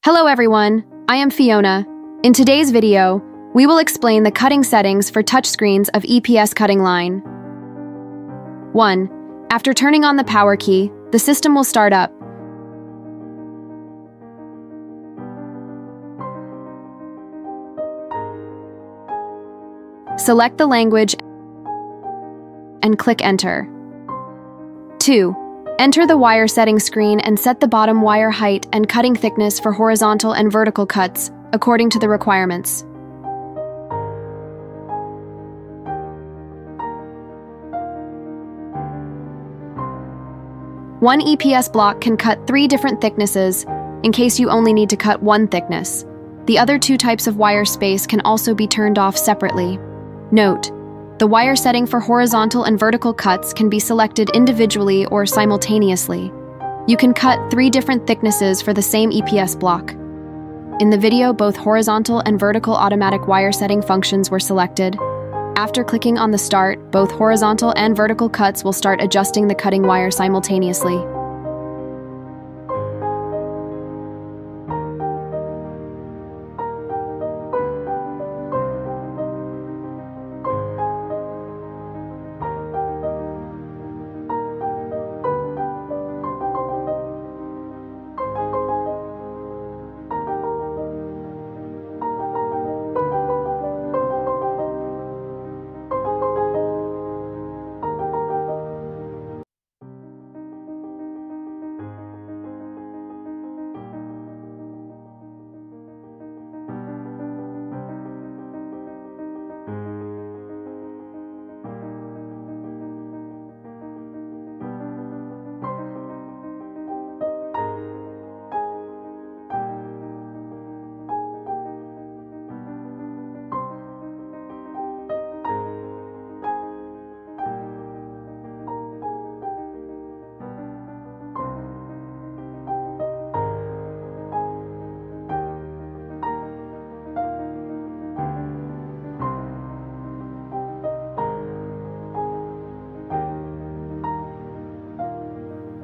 Hello everyone, I am Fiona. In today's video, we will explain the cutting settings for touchscreens of EPS cutting line. 1. After turning on the power key, the system will start up. Select the language and click Enter. 2. Enter the wire setting screen and set the bottom wire height and cutting thickness for horizontal and vertical cuts, according to the requirements. One EPS block can cut 3 different thicknesses, in case you only need to cut 1 thickness. The other 2 types of wire space can also be turned off separately. Note: the wire setting for horizontal and vertical cuts can be selected individually or simultaneously. You can cut 3 different thicknesses for the same EPS block. In the video, both horizontal and vertical automatic wire setting functions were selected. After clicking on the start, both horizontal and vertical cuts will start adjusting the cutting wire simultaneously.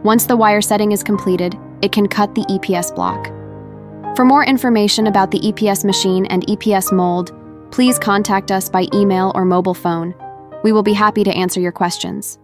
Once the wire setting is completed, it can cut the EPS block. For more information about the EPS machine and EPS mold, please contact us by email or mobile phone. We will be happy to answer your questions.